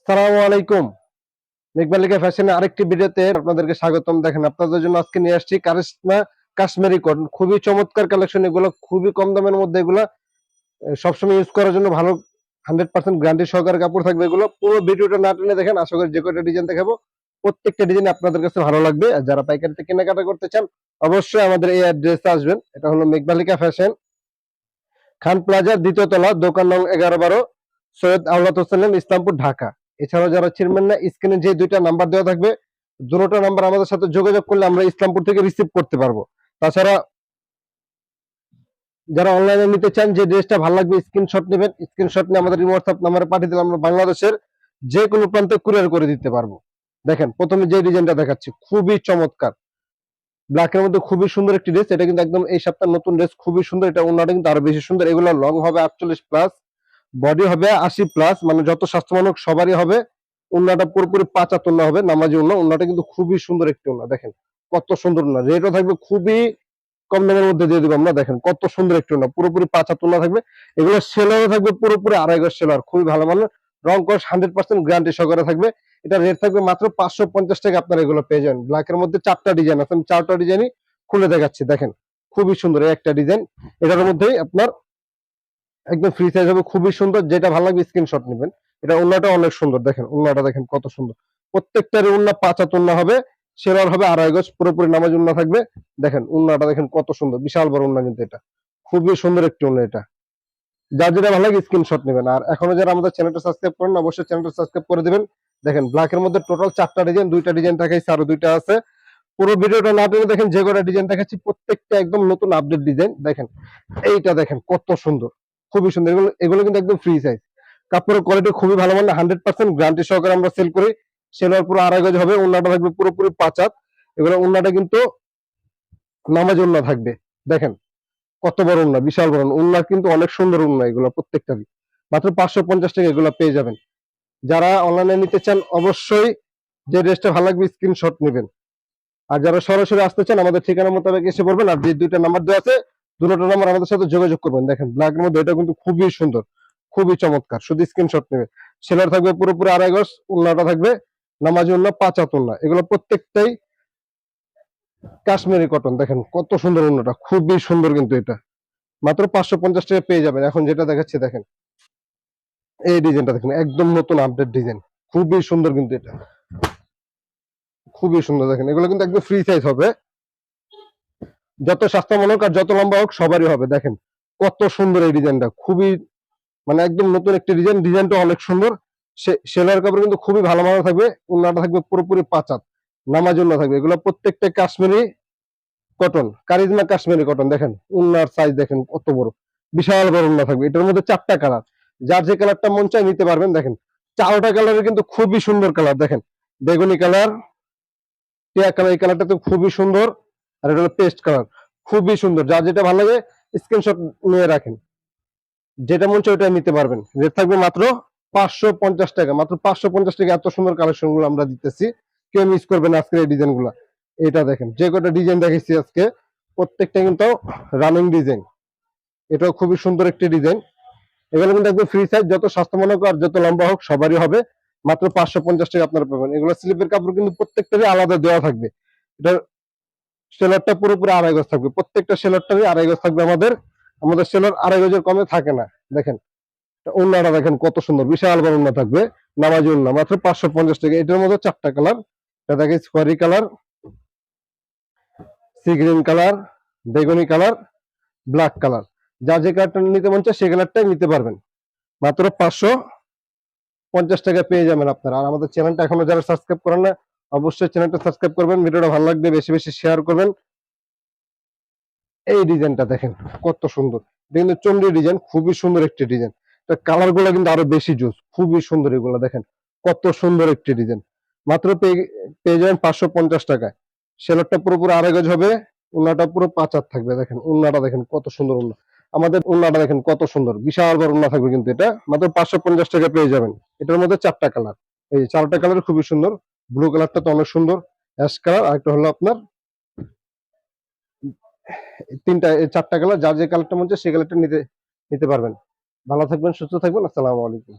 সালামু আলাইকুম। মেঘমালিকা ফ্যাশনে আরেকটি ভিডিওতে আপনাদেরকে স্বাগতম। দেখেন আপনাদের জন্য আজকে নিয়ে আসছি কারিশমা কাশ্মীরি কটন, খুবই চমৎকার কালেকশন। এগুলো খুবই কম দামের মধ্যে, এগুলো সবসময় ইউজ করার জন্য ভালো 100% গ্যারান্টি সহকারে কাপড় থাকবে। এগুলো পুরো ভিডিওটা না টেনে দেখেন, আশা করি যে কয়টা ডিজাইন দেখাবো প্রত্যেকটা ডিজাইন আপনাদের কাছে ভালো লাগবে। আর যারা পাইকারিতে কেনাকাটা করতে চান অবশ্যই আমাদের এই অ্যাড্রেসে আসবেন। এটা হলো মেঘমালিকা ফ্যাশন, খান প্লাজার দ্বিতীয় তলা, দোকান নং 11-12, সৈয়দ আওলাদ হোসেন, ইসলামপুর, ঢাকা। এছাড়াও যারা চিনবেন না, স্ক্রিনে যে দুইটা নাম্বার দেওয়া থাকবে, দুটো নাম্বার আমাদের সাথে যোগাযোগ করলে আমরা ইসলামপুর থেকে রিসিভ করতে পারবো। তাছাড়া যারা অনলাইনে নিতে চান, যে ড্রেসটা ভালো লাগবে স্ক্রিনশট নেবেন, স্ক্রিনশট নিয়ে আমাদের হোয়াটসঅ্যাপ নাম্বারে পাঠিয়ে দিলে আমরা বাংলাদেশের যে কোনো প্রান্তে কুরিয়ার করে দিতে পারবো। দেখেন প্রথমে যে ডিজাইনটা দেখাচ্ছি খুবই চমৎকার, ব্ল্যাকের মধ্যে খুবই সুন্দর একটি ড্রেস। এটা কিন্তু একদম এই সপ্তাহ নতুন ড্রেস, খুবই সুন্দর। এটা ওনাটা কিন্তু আরো বেশি সুন্দর। এগুলো লং হবে 48+, বডি হবে 80+, মানে যত স্বাস্থ্যমানক সবারই হবে। ওন্নাটা পুরোপুরি পাঁচা তোলা হবে, নামাজি ওন্না। ওন্নাটা কিন্তু খুবই সুন্দর একটি ওন্না, দেখেন কত সুন্দর ওন্না। রেটও থাকবে খুবই কম দামের মধ্যে দিয়ে দেবো আমরা। দেখেন কত সুন্দর একটি ওন্না, পুরোপুরি পাঁচা তোলা থাকবে। এগুলো সেলারও থাকবে পুরোপুরি 2.5 গজ সেলার, খুবই ভালো মানের। রং কস 100% গ্যারান্টি সহকারে থাকবে। এটা রেট থাকবে মাত্র 550 টাকা। আপনারা এগুলো পেয়ে যাবেন। ব্ল্যাকের মধ্যে 4টা ডিজাইন আছে, আমি 4টা ডিজাইনই খুলে দেখাচ্ছি। দেখেন খুবই সুন্দর এই একটা ডিজাইন। এটার মধ্যেই আপনার একদম ফ্রি সাইজ হবে, খুবই সুন্দর। যেটা ভালো লাগবে স্ক্রিনশট নেবেন। এটা ওন্নাটা অনেক সুন্দর, দেখেন ওন্নাটা দেখেন কত সুন্দর। প্রত্যেকটার ওন্না পাঁচা ওন্না হবে, সেরার হবে 2.5 গজ, পুরোপুরি নামাজ ওন্না থাকবে। দেখেন ওন্নাটা দেখেন কত সুন্দর, বিশাল বড় ওন্না কিন্তু এটা, খুবই সুন্দর একটি ওন্না এটা। যার যেটা ভালো লাগে স্ক্রিনশট নেবেন। আর এখনো যারা আমাদের চ্যানেলটা সাবস্ক্রাইব করেন অবশ্যই চ্যানেলটা সাবস্ক্রাইব করে দিবেন। দেখেন ব্ল্যাকের মধ্যে টোটাল 4টা ডিজাইন, 2টা ডিজাইন দেখাইছে, আরো 2টা আছে। পুরো ভিডিওটা না টেনে দেখেন, যে কটা ডিজাইন দেখাচ্ছি প্রত্যেকটা একদম নতুন আপডেট ডিজাইন। দেখেন এইটা দেখেন কত সুন্দর, খুবই সুন্দর। এগুলো এগুলো কিন্তু একদম ফ্রি সাইজ, কাপড়ের কোয়ালিটি খুবই ভালো, মানে 100% গ্যারান্টি সহকারে আমরা সেল করি। সেলার পুরো 2.5 গজ হবে, ওন্নাটা থাকবে পুরোপুরি পাঁচাত। এগুলো ওন্নাটা কিন্তু নামাজ ওন্না থাকবে। দেখেন কত বড় ওন্না, বিশাল বড় ওন্না, কিন্তু অনেক সুন্দর ওন্না। এগুলো প্রত্যেকটারই মাত্র 550 টাকা এগুলো পেয়ে যাবেন। যারা অনলাইনে নিতে চান অবশ্যই যে ড্রেসটা ভালো লাগবে স্ক্রিনশট নেবেন। আর যারা সরাসরি আসতে চান আমাদের ঠিকানা মোতাবেক এসে পড়বেন। আর যে দুইটা নাম্বার দেওয়া আছে, দুটো নাম্বার আমাদের সাথে যোগাযোগ করবেন। দেখেন ব্ল্যাকের মধ্যে এটা কিন্তু খুবই সুন্দর, খুবই চমৎকার, শুধু স্ক্রিনশট নেবে। সেলার থাকবে পুরোপুরি 2.5 গজ, উন্নাটা থাকবে নামাজি উন্না, পাঁচাত উন্না। এগুলো প্রত্যেকটাই কাশ্মীরি কটন। দেখেন কত সুন্দর উন্নাটা, খুবই সুন্দর কিন্তু এটা। মাত্র 550 টাকা পেয়ে যাবেন। এখন যেটা দেখাচ্ছি দেখেন এই ডিজাইনটা দেখেন, একদম নতুন আপডেট ডিজাইন, খুবই সুন্দর কিন্তু এটা, খুবই সুন্দর। দেখেন এগুলো কিন্তু একদম ফ্রি সাইজ হবে, যত স্বাস্থ্যমানক আর যত লম্বা হোক সবারই হবে। দেখেন কত সুন্দর এই ডিজাইনটা, খুবই মানে একদম নতুন একটি ডিজাইন। ডিজাইনটা অনেক সুন্দর। সেলার কাপড় কিন্তু খুবই ভালো মানের থাকবে। উন্নাটা থাকবে পুরোপুরি পাঁচাত, নামাজ উন্না থাকবে। এগুলো প্রত্যেকটা Kashmiri cotton, charisma Kashmiri cotton. দেখেন উন্নার সাইজ দেখেন কত বড়, বিশাল বড় উন্না থাকবে। এটার মধ্যে 4টা কালার, যার যে কালারটা মন চায় নিতে পারবেন। দেখেন 4টা কালারের কিন্তু খুবই সুন্দর কালার। দেখেন বেগুনি কালার, টিয়া কালার, এই কালারটা তো খুবই সুন্দর। আর এটা হলো পেস্ট কালার, খুবই সুন্দর। যার যেটা ভালো লাগে স্ক্রিনশট নিয়ে রাখেন, যেটা মন চায় ওটা নিতে পারবেন। রেট থাকবে মাত্র 550 টাকা, মাত্র 550 টাকা। এত সুন্দর কালেকশন গুলো আমরা দিতেছি, কেউ মিস করবেন না আজকের এই ডিজাইন গুলা। এটা দেখেন যে কটা ডিজাইন দেখেছি আজকে প্রত্যেকটা কিন্তু রানিং ডিজাইন। এটাও খুবই সুন্দর একটি ডিজাইন। এগুলো কিন্তু একদম ফ্রি সাইজ, যত স্বাস্থ্যমানক আর যত লম্বা হোক সবারই হবে। মাত্র 550 টাকা আপনারা পাবেন। এগুলো স্লিপের কাপড় কিন্তু প্রত্যেকটারই আলাদা দেওয়া থাকবে। এটা সেলারটা পুরোপুরি 2.5 গজ থাকবে, প্রত্যেকটা সেলারটারই 2.5 গজ থাকবে। আমাদের আমাদের সেলার 2.5 গজের কমে থাকে না। দেখেন ওন্নাটা দেখেন কত সুন্দর, বিশাল বড় ওন্না থাকবে, নামাজি ওন্না। মাত্র 550 টাকা। এটার মধ্যে 4টা কালার, এটা দেখে স্কোয়ারি কালার, সি গ্রিন কালার, বেগুনি কালার, ব্ল্যাক কালার। যা যে কালারটা নিতে মন চায় সেই কালারটাই নিতে পারবেন। মাত্র 550 টাকা পেয়ে যাবেন আপনারা। আর আমাদের চ্যানেলটা এখনো যারা সাবস্ক্রাইব করেন না অবশ্যই চ্যানেলটা সাবস্ক্রাইব করবেন। ভিডিওটা ভালো লাগবে বেশি বেশি শেয়ার করবেন। এই ডিজাইনটা দেখেন কত সুন্দর, এটা কিন্তু চন্ডী ডিজাইন, খুবই সুন্দর একটি ডিজাইন। কালার গুলো কিন্তু আরো বেশি জোস, খুবই সুন্দর। এগুলো দেখেন কত সুন্দর একটি ডিজাইন। মাত্র পেয়ে যাবেন 550 টাকায়। সেলারটা পুরোপুরি 2.5 গজ হবে, উন্নাটা পুরো পাঁচাত থাকবে। দেখেন উন্নাটা দেখেন কত সুন্দর উন্না। আমাদের উন্নাটা দেখেন কত সুন্দর, বিশাল বড় উন্না থাকবে কিন্তু এটা। মাত্র 550 টাকা পেয়ে যাবেন। এটার মধ্যে 4টা কালার, এই 4টা কালার খুবই সুন্দর। ব্লু কালারটা তো অনেক সুন্দর, অ্যাশ কালার, আর একটা হলো আপনার 4টা কালার। যার যে কালারটা মন চায় সেই কালারটা নিতে নিতে পারবেন। ভালো থাকবেন, সুস্থ থাকবেন। আসসালামু আলাইকুম।